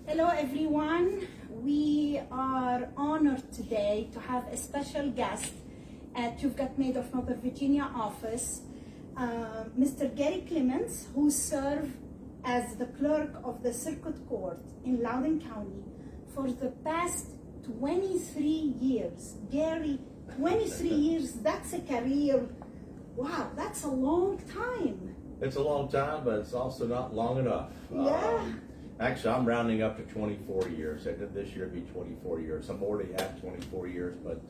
Hello everyone. We are honored today to have a special guest at You've Got Maid of Northern Virginia office, Mr. Gary Clemens, who served as the clerk of the circuit court in Loudoun County for the past 23 years. Gary, 23 years, that's a career. Wow, that's a long time. It's a long time, but it's also not long enough. Yeah. Actually, I'm rounding up to 24 years. I did this year be 24 years. I'm already at 24 years, but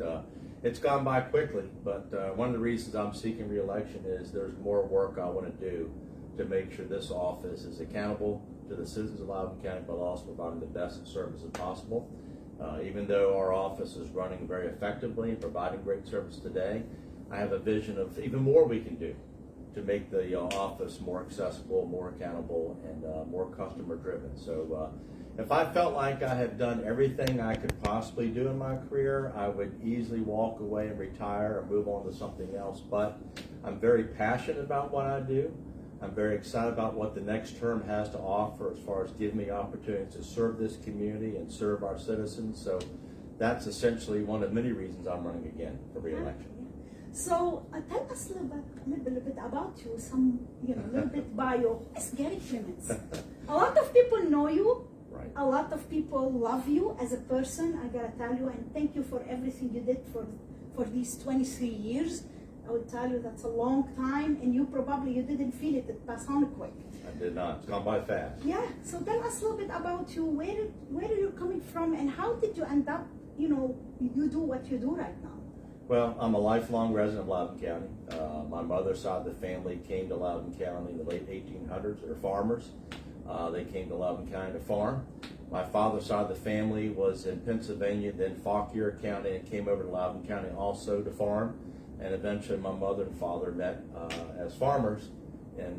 it's gone by quickly. But one of the reasons I'm seeking re-election is there's more work I want to do to make sure this office is accountable to the citizens of Loudoun County, but also providing the best services possible. Even though our office is running very effectively and providing great service today, I have a vision of even more we can do to make the office more accessible, more accountable, and more customer driven. So if I felt like I had done everything I could possibly do in my career, I would easily walk away and retire or move on to something else. But I'm very passionate about what I do. I'm very excited about what the next term has to offer as far as giving me opportunities to serve this community and serve our citizens. So that's essentially one of many reasons I'm running again for re-election. So tell us a little bit about you, a little bit bio as Gary Clemens. A lot of people know you. Right. A lot of people love you as a person, I gotta tell you, and thank you for everything you did for these 23 years. I will tell you that's a long time, and you didn't feel it. It passed on quick. I did not. It's gone by fast. Yeah. So tell us a little bit about you. Where are you coming from, and how did you end up? You do what you do right now. Well, I'm a lifelong resident of Loudoun County. My mother's side of the family came to Loudoun County in the late 1800s. They're farmers. They came to Loudoun County to farm. My father's side of the family was in Pennsylvania, then Fauquier County, and came over to Loudoun County also to farm. And eventually my mother and father met as farmers in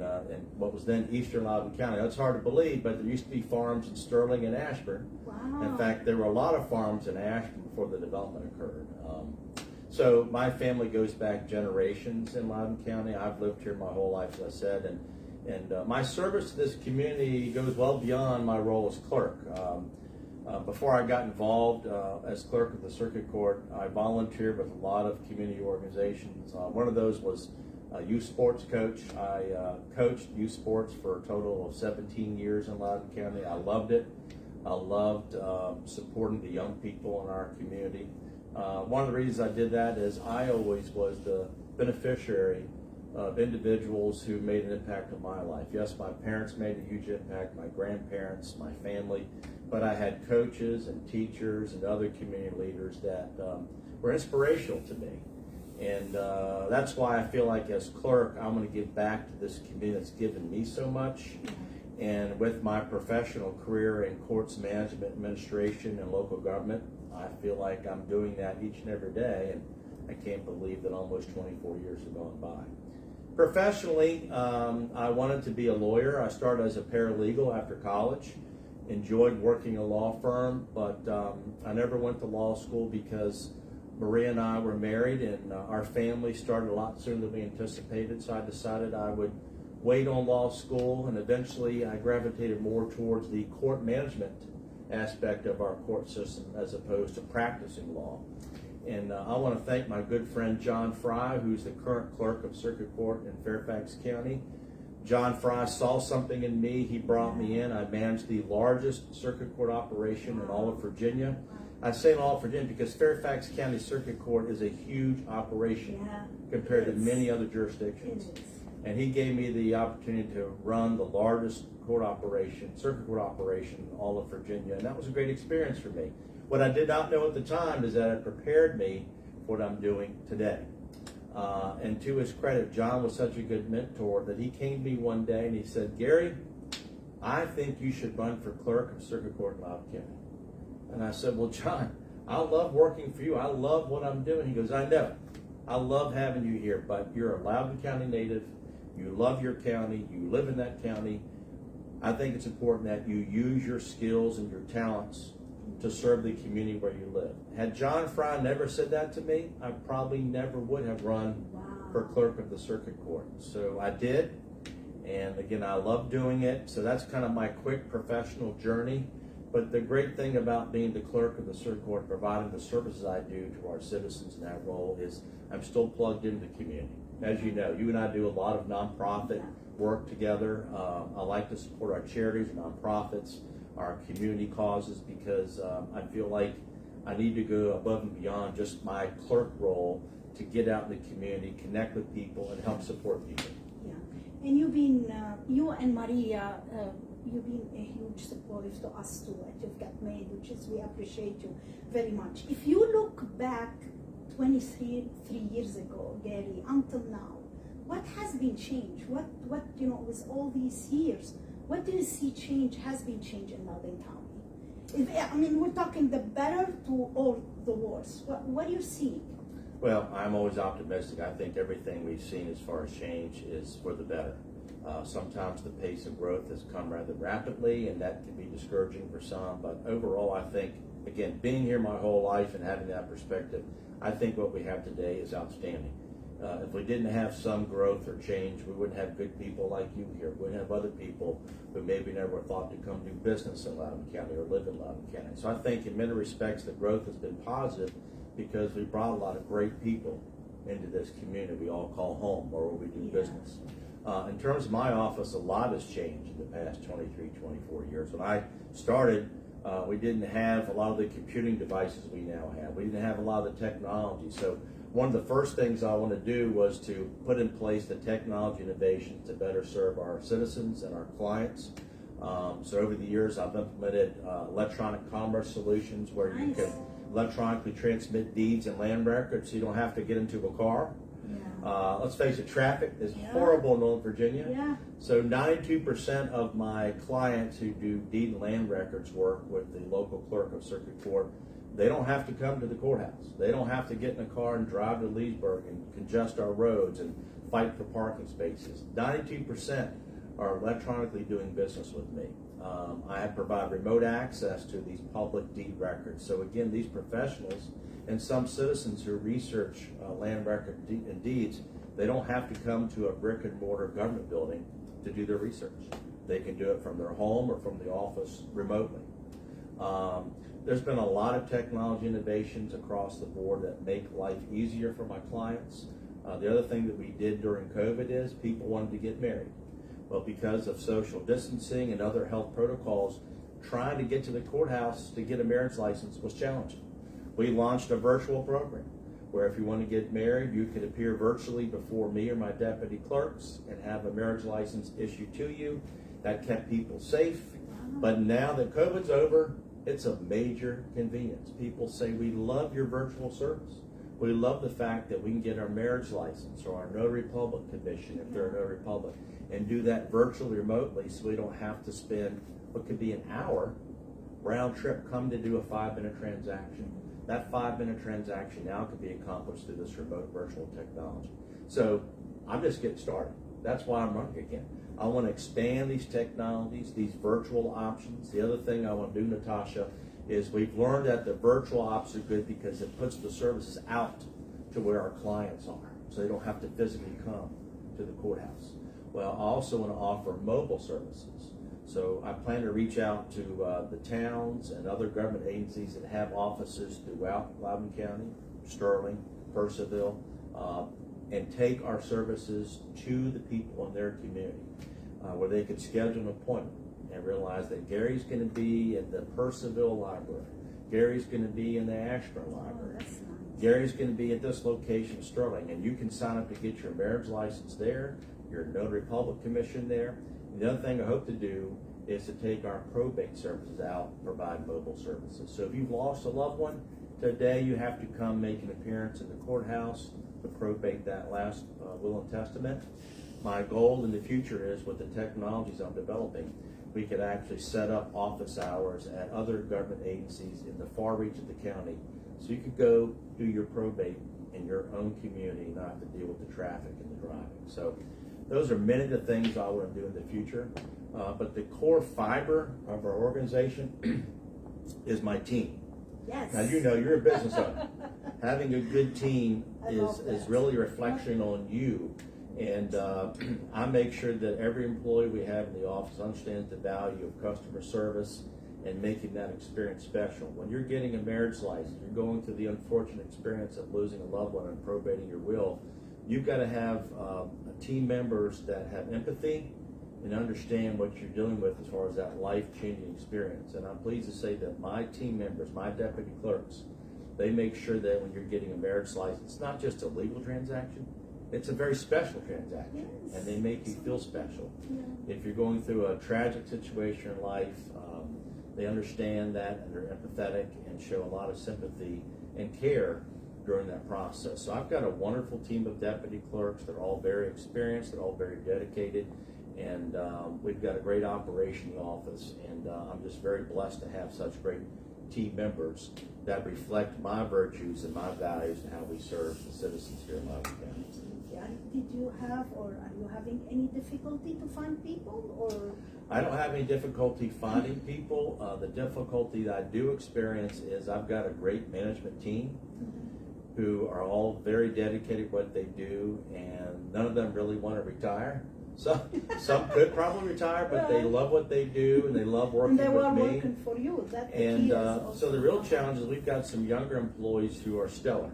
what was then Eastern Loudoun County. That's hard to believe, but there used to be farms in Sterling and Ashburn. Wow. In fact, there were a lot of farms in Ashburn before the development occurred. So my family goes back generations in Loudoun County. I've lived here my whole life, as I said, and my service to this community goes well beyond my role as clerk. Before I got involved as clerk of the circuit court, I volunteered with a lot of community organizations. One of those was a youth sports coach. I coached youth sports for a total of 17 years in Loudoun County. I loved it. I loved supporting the young people in our community. One of the reasons I did that is I always was the beneficiary of individuals who made an impact on my life. Yes, my parents made a huge impact, my grandparents, my family, but I had coaches and teachers and other community leaders that were inspirational to me. And that's why I feel like as clerk, I'm going to give back to this community that's given me so much. And with my professional career in courts management, administration, and local government, I feel like I'm doing that each and every day, and I can't believe that almost 24 years have gone by. Professionally, I wanted to be a lawyer. I started as a paralegal after college, enjoyed working in a law firm, but I never went to law school because Maria and I were married, and our family started a lot sooner than we anticipated, so I decided I would wait on law school, and eventually I gravitated more towards the court management aspect of our court system as opposed to practicing law. And I want to thank my good friend John Fry, who's the current clerk of circuit court in Fairfax County. John Fry saw something in me. He brought me in. I managed the largest circuit court operation in all of Virginia. I say in all of Virginia because Fairfax County Circuit Court is a huge operation compared to many other jurisdictions. And he gave me the opportunity to run the largest circuit court operation in all of Virginia, and that was a great experience for me. What I did not know at the time is that it prepared me for what I'm doing today. And to his credit, John was such a good mentor that he came to me one day and he said, "Gary, I think you should run for clerk of circuit court in Loudoun County." And I said, "Well, John, I love working for you. I love what I'm doing." He goes, "I know. I love having you here, but you're a Loudoun County native. You love your county. You live in that county. I think it's important that you use your skills and your talents to serve the community where you live." Had John Fry never said that to me, I probably never would have run for clerk of the circuit court. So I did, and again, I love doing it. So that's kind of my quick professional journey. But the great thing about being the clerk of the circuit court, providing the services I do to our citizens in that role, is I'm still plugged into the community. As you know, you and I do a lot of nonprofit work together. I like to support our charities, nonprofits, our community causes, because I feel like I need to go above and beyond just my clerk role to get out in the community, connect with people, and help support people. Yeah, and you've been, you and Maria, you've been a huge supportive to us too, that you've got made, which is, we appreciate you very much. If you look back 23 years ago, Gary, until now, what has been changed? What with all these years, what do you see has been changed in Loudoun County? I mean, we're talking the better to or the worse. What do you see? Well, I'm always optimistic. I think everything we've seen as far as change is for the better. Sometimes the pace of growth has come rather rapidly, and that can be discouraging for some. But overall, I think, again, being here my whole life and having that perspective, I think what we have today is outstanding. If we didn't have some growth or change, we wouldn't have good people like you here. We wouldn't have other people who maybe never thought to come do business in Loudoun County or live in Loudoun County. So I think in many respects the growth has been positive because we brought a lot of great people into this community we all call home, or where we do business. In terms of my office, a lot has changed in the past 23, 24 years. When I started, we didn't have a lot of the computing devices we now have. We didn't have a lot of the technology. So one of the first things I want to do was to put in place the technology innovations to better serve our citizens and our clients. So over the years, I've implemented electronic commerce solutions where you can electronically transmit deeds and land records so you don't have to get into a car. Let's face it, traffic is horrible in Northern Virginia. So 92% of my clients who do deed and land records work with the local clerk of circuit court, they don't have to come to the courthouse. They don't have to get in a car and drive to Leesburg and congest our roads and fight for parking spaces. 92% are electronically doing business with me. I provide remote access to these public deed records. So again, these professionals and some citizens who research land record and deeds, they don't have to come to a brick and mortar government building to do their research. They can do it from their home or from the office remotely. There's been a lot of technology innovations across the board that make life easier for my clients. The other thing that we did during COVID is people wanted to get married. Well, because of social distancing and other health protocols, trying to get to the courthouse to get a marriage license was challenging. We launched a virtual program where if you want to get married, you could appear virtually before me or my deputy clerks and have a marriage license issued to you. That kept people safe. But now that COVID's over, it's a major convenience. People say, we love your virtual service. We love the fact that we can get our marriage license or our notary public commission if they're a notary public and do that virtually remotely so we don't have to spend what could be an hour round trip come to do a 5-minute transaction. That 5-minute transaction now can be accomplished through this remote virtual technology. So I'm just getting started. That's why I'm running again. I want to expand these technologies, these virtual options. The other thing I want to do, Natasha, is we've learned that the virtual options are good because it puts the services out to where our clients are, so they don't have to physically come to the courthouse. Well, I also want to offer mobile services. So I plan to reach out to the towns and other government agencies that have offices throughout Loudoun County, Sterling, Purcellville, and take our services to the people in their community where they could schedule an appointment and realize that Gary's going to be at the Purcellville Library. Gary's going to be in the Ashburn Library. Gary's going to be at this location, Sterling, and you can sign up to get your marriage license there, your notary public commission there. And the other thing I hope to do is to take our probate services out and provide mobile services. So if you've lost a loved one, today you have to come make an appearance in the courthouse to probate that last will and testament. My goal in the future is, with the technologies I'm developing, we could actually set up office hours at other government agencies in the far reach of the county, so you could go do your probate in your own community and not have to deal with the traffic and the driving. So those are many of the things I want to do in the future. But the core fiber of our organization is my team. Yes. Now, you know, you're a business owner. Having a good team is really a reflection on you. And I make sure that every employee we have in the office understands the value of customer service and making that experience special. When you're getting a marriage license, you're going through the unfortunate experience of losing a loved one and probating your will, you've got to have team members that have empathy and understand what you're dealing with as far as that life-changing experience. And I'm pleased to say that my team members, my deputy clerks, they make sure that when you're getting a marriage license, it's not just a legal transaction, it's a very special transaction, Yes. and they make you feel special. Yeah. If you're going through a tragic situation in life, they understand that and they're empathetic and show a lot of sympathy and care during that process. So I've got a wonderful team of deputy clerks. They're all very experienced, they're all very dedicated, and we've got a great operation in the office, and I'm just very blessed to have such great team members that reflect my virtues and my values and how we serve the citizens here in Loudoun County. Did you have, or are you having any difficulty to find people, or? I don't have any difficulty finding people. The difficulty that I do experience is I've got a great management team who are all very dedicated to what they do, and none of them really want to retire. So some could probably retire, but they love what they do and they love working and they with were me. working for you. That's the And key is also. so the real challenge is we've got some younger employees who are stellar,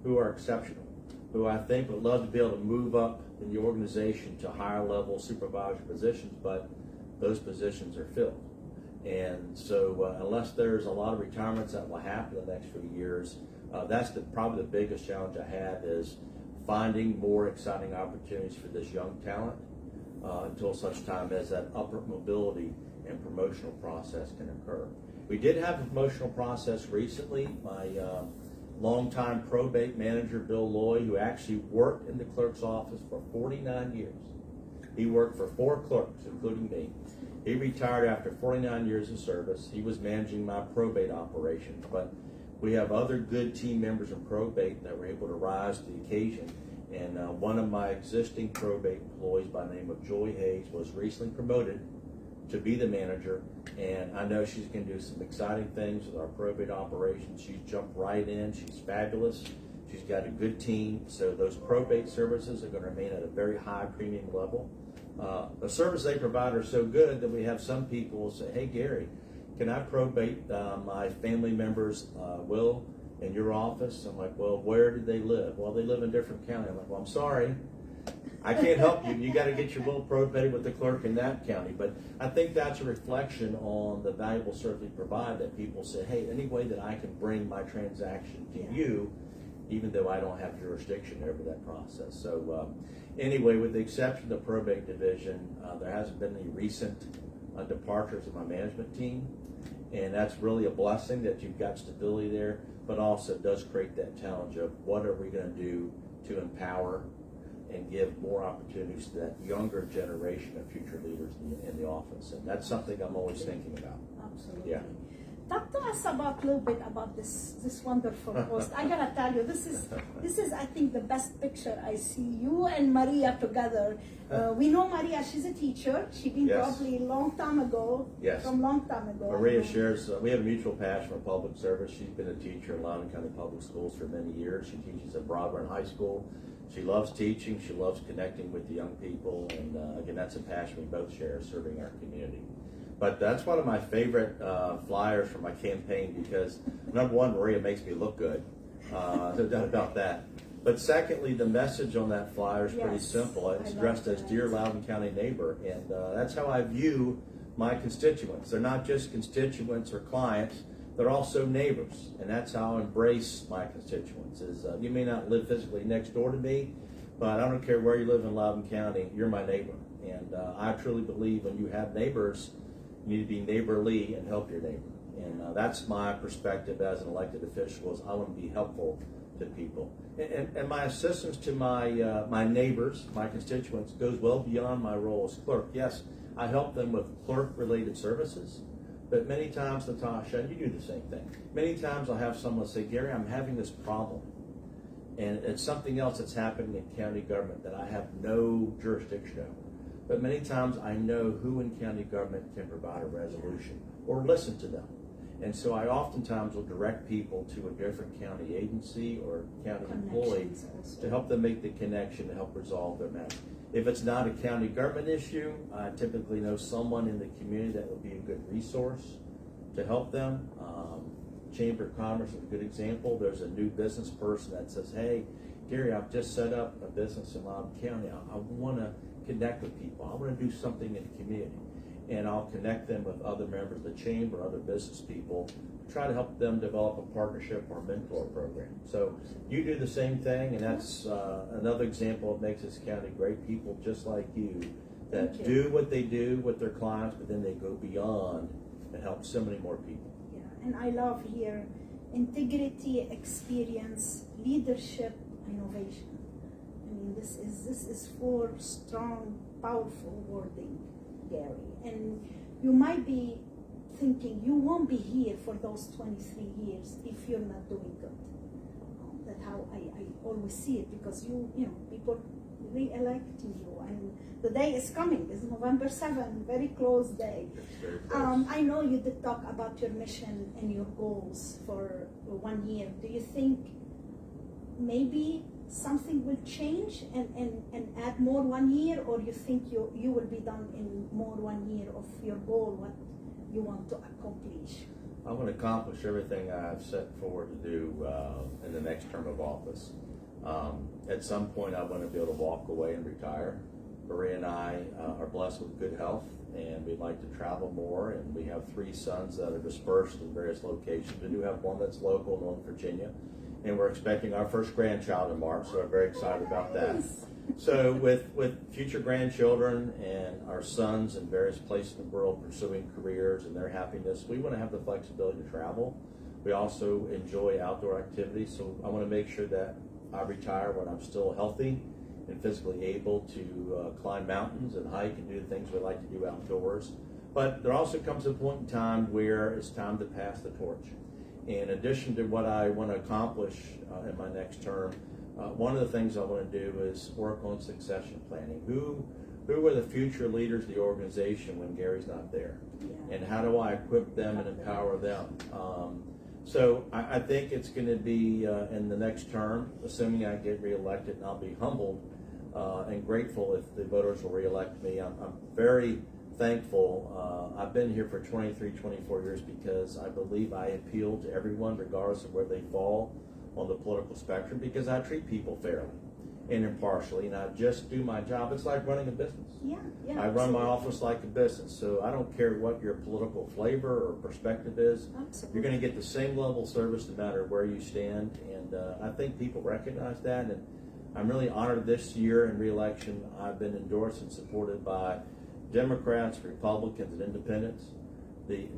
who are exceptional, who I think would love to be able to move up in the organization to higher level supervisory positions, but those positions are filled. And so unless there's a lot of retirements that will happen in the next few years, that's probably the biggest challenge I have is finding more exciting opportunities for this young talent until such time as that upward mobility and promotional process can occur. We did have a promotional process recently. My longtime probate manager, Bill Loy, who actually worked in the clerk's office for 49 years. He worked for 4 clerks, including me. He retired after 49 years of service. He was managing my probate operations, but we have other good team members in probate that were able to rise to the occasion. And one of my existing probate employees by the name of Joy Hayes was recently promoted to be the manager, and I know she's going to do some exciting things with our probate operations. She's jumped right in. She's fabulous. She's got a good team, so those probate services are going to remain at a very high premium level. The service they provide are so good that we have some people say, "Hey Gary, can I probate my family member's will in your office?" I'm like, "Well, where did they live?" "Well, they live in a different county." I'm like, "Well, I'm sorry, I can't help you. You got to get your will probated with the clerk in that county." But I think that's a reflection on the valuable service we provide, that people say, "Hey, any way that I can bring my transaction to you, even though I don't have jurisdiction over that process." So anyway, with the exception of the probate division, there hasn't been any recent departures in my management team, and that's really a blessing that you've got stability there, but also does create that challenge of what are we going to do to empower and give more opportunities to that younger generation of future leaders in the office. And that's something I'm always thinking about. Absolutely. Yeah. Talk to us about a little bit about this wonderful post. I gotta tell you, this is I think the best picture I see you and Maria together. We know Maria; she's a teacher. She's been Yes. probably a long time ago. Yes. From long time ago. Maria shares, we have a mutual passion for public service. She's been a teacher in Loudoun County Public Schools for many years. She teaches at Broadburn High School. She loves teaching. She loves connecting with the young people. And again, that's a passion we both share, serving our community. But that's one of my favorite flyers for my campaign because, number one, Maria makes me look good. No doubt about that. But secondly, the message on that flyer is pretty Yes, simple. It's I love addressed as that. Dear Loudoun County Neighbor. And that's how I view my constituents. They're not just constituents or clients. They're also neighbors. And that's how I embrace my constituents. You may not live physically next door to me, but I don't care where you live in Loudoun County, you're my neighbor. And I truly believe when you have neighbors, you need to be neighborly and help your neighbor. And that's my perspective as an elected official, is I want to be helpful to people. And my assistance to my neighbors, my constituents, goes well beyond my role as clerk. Yes, I help them with clerk-related services, but many times, Natasha, and you do the same thing, many times I'll have someone say, "Gary, I'm having this problem, and it's something else that's happening in county government that I have no jurisdiction over." But many times I know who in county government can provide a resolution or listen to them. And so I oftentimes will direct people to a different county agency or county employee Connections also. to help them make the connection to help resolve their matter. If it's not a county government issue, I typically know someone in the community that would be a good resource to help them. Chamber of Commerce is a good example. There's a new business person that says, hey, Gary, I've just set up a business in Loudoun County. I want to connect with people. I want to do something in the community. And I'll connect them with other members of the chamber, other business people, try to help them develop a partnership or mentor program. So you do the same thing, and that's another example of makes this county great. People just like you that do what they do with their clients, but then they go beyond and help so many more people. Yeah, and I love here integrity, experience, leadership, innovation. I mean, this is four strong, powerful wording, Gary. And you might be thinking you won't be here for those 23 years if you're not doing good. That's how I always see it, because you know, people re-electing you, and the day is coming. It's November 7th, very close day. Very close. I know you did talk about your mission and your goals for 1 year. Do you think maybe something will change and add more 1 year, or you think you will be done in more 1 year of your goal, what you want to accomplish? I want to accomplish everything I've set forward to do in the next term of office. At some point, I want to be able to walk away and retire. Maria and I are blessed with good health, and we'd like to travel more, and we have 3 sons that are dispersed in various locations. We do have one that's local in Northern Virginia, and we're expecting our first grandchild in March, so we're very excited about that. So with future grandchildren and our sons in various places in the world pursuing careers and their happiness, we want to have the flexibility to travel. We also enjoy outdoor activities, so I want to make sure that I retire when I'm still healthy and physically able to climb mountains and hike and do the things we like to do outdoors. But there also comes a point in time where it's time to pass the torch. In addition to what I want to accomplish in my next term, one of the things I want to do is work on succession planning. Who are the future leaders of the organization when Gary's not there? Yeah. And how do I equip them and empower them? So I think it's going to be in the next term, assuming I get reelected, and I'll be humbled and grateful if the voters will reelect me. I'm very thankful. I've been here for 23, 24 years because I believe I appeal to everyone regardless of where they fall on the political spectrum, because I treat people fairly and impartially, and I just do my job. It's like running a business. Yeah, I run my office like a business, so I don't care what your political flavor or perspective is. Absolutely. You're going to get the same level of service no matter where you stand, and I think people recognize that, and I'm really honored this year in re-election. I've been endorsed and supported by Democrats, Republicans, and Independents.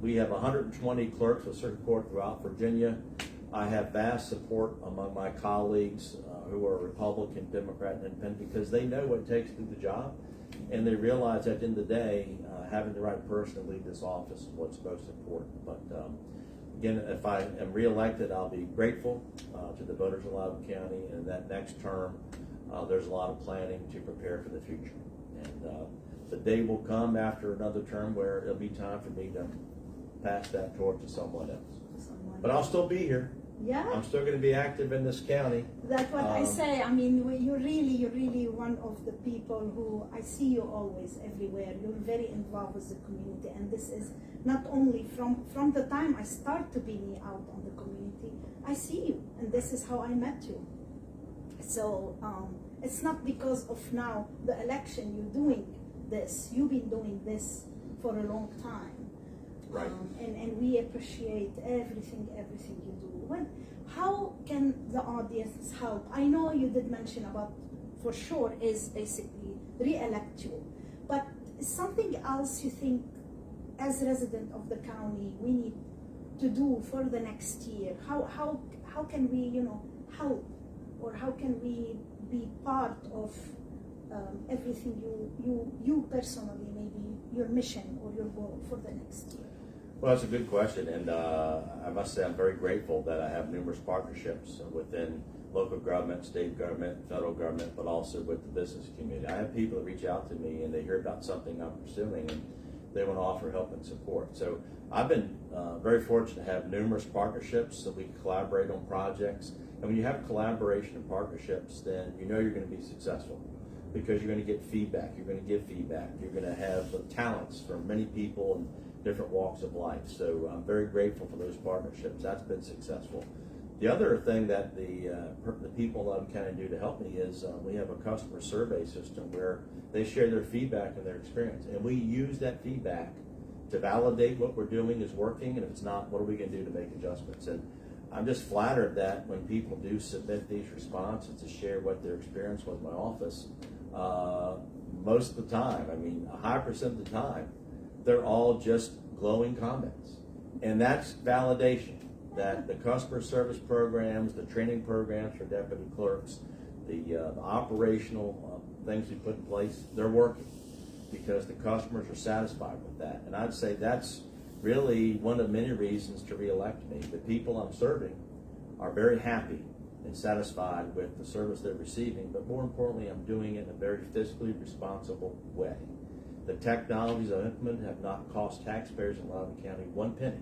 We have 120 clerks of circuit court throughout Virginia. I have vast support among my colleagues who are Republican, Democrat, and Independent, because they know what it takes to do the job, and they realize at the end of the day, having the right person to lead this office is what's most important. But again, if I am reelected, I'll be grateful to the voters of Loudoun County, and that next term, there's a lot of planning to prepare for the future. And the day will come after another term where it'll be time for me to pass that torch to someone else. But I'll still be here. Yeah. I'm still going to be active in this county. That's what I say. I mean, you're really one of the people who I see you always everywhere. You're very involved with the community, and this is not only from the time I start to be out on the community, I see you, and this is how I met you. So it's not because of now the election you're doing this. You've been doing this for a long time. Right. And we appreciate everything you do. How can the audience help? I know you did mention about, for sure, is basically re-elect you. But something else you think, as resident of the county, we need to do for the next year? How can we, help, or how can we be part of everything you personally, maybe your mission or your goal for the next year? Well, that's a good question, and I must say I'm very grateful that I have numerous partnerships within local government, state government, federal government, but also with the business community. I have people that reach out to me and they hear about something I'm pursuing and they want to offer help and support. So I've been very fortunate to have numerous partnerships so we can collaborate on projects. And when you have collaboration and partnerships, then you know you're going to be successful, because you're going to get feedback, you're going to give feedback, you're going to have talents from many people and different walks of life. So I'm very grateful for those partnerships. That's been successful. The other thing that the people in Loudoun County do to help me is we have a customer survey system where they share their feedback and their experience, and we use that feedback to validate what we're doing is working, and if it's not, what are we going to do to make adjustments? And I'm just flattered that when people do submit these responses to share what their experience was in my office, most of the time, I mean a high percent of the time, they're all just glowing comments. And that's validation that the customer service programs, the training programs for deputy clerks, the operational things we put in place, they're working because the customers are satisfied with that. And I'd say that's really one of many reasons to reelect me. The people I'm serving are very happy and satisfied with the service they're receiving, but more importantly, I'm doing it in a very fiscally responsible way. The technologies I've implemented have not cost taxpayers in Loudoun County one penny.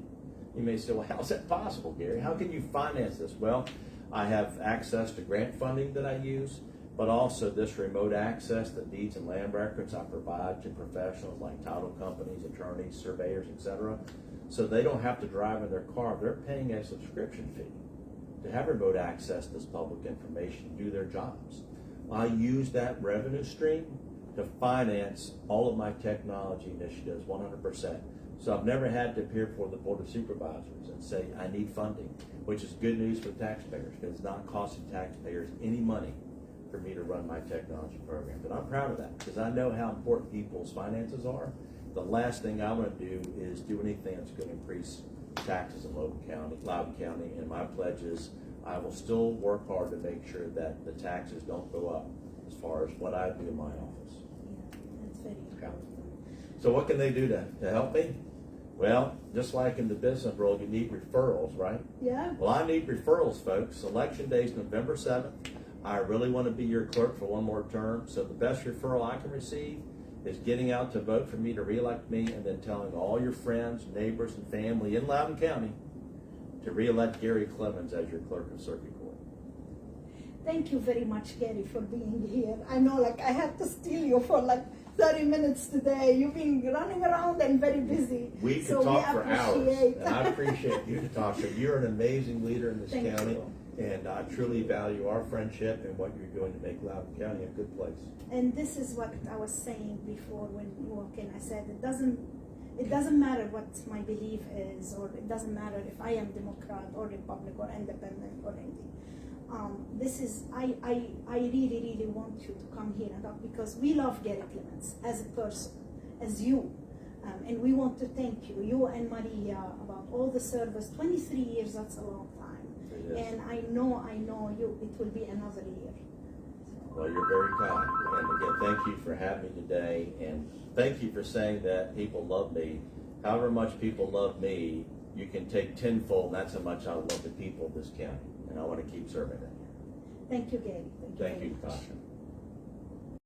You may say, well, how's that possible, Gary? How can you finance this? Well, I have access to grant funding that I use, but also this remote access, the deeds and land records I provide to professionals like title companies, attorneys, surveyors, etc. So they don't have to drive in their car. They're paying a subscription fee to have remote access to this public information, do their jobs. I use that revenue stream to finance all of my technology initiatives 100%. So I've never had to appear before the Board of Supervisors and say, I need funding, which is good news for taxpayers because it's not costing taxpayers any money for me to run my technology program. But I'm proud of that because I know how important people's finances are. The last thing I want to do is do anything that's going to increase taxes in Loudoun County, and my pledge is I will still work hard to make sure that the taxes don't go up as far as what I do in my office. Yeah, that's very important. So what can they do to help me? Well, just like in the business world, you need referrals, right? Yeah. Well, I need referrals, folks. Election day is November 7th. I really want to be your clerk for one more term. So the best referral I can receive is getting out to vote for me to reelect me and then telling all your friends, neighbors, and family in Loudoun County to reelect Gary Clemens as your clerk of circuit court. Thank you very much, Gary, for being here. I know, I had to steal you for 30 minutes today. You've been running around and very busy. We could talk for hours, and I appreciate you, Natasha. You're an amazing leader in this county, and I truly value our friendship and what you're doing to make Loudoun County a good place. And this is what I was saying before when you walk in. I said it doesn't matter what my belief is, or it doesn't matter if I am Democrat or Republican or independent or anything. I really want you to come here and talk because we love Gary Clemens as a person, as you. And we want to thank you and Maria, about all the service. 23 years, that's a long time. And I know you, it will be another year. Well, you're very kind. And again, thank you for having me today. And thank you for saying that people love me. However much people love me, you can take tenfold, and that's how much I love the people of this county. And I want to keep serving them. Thank you, Gary. Thank you, Natasha.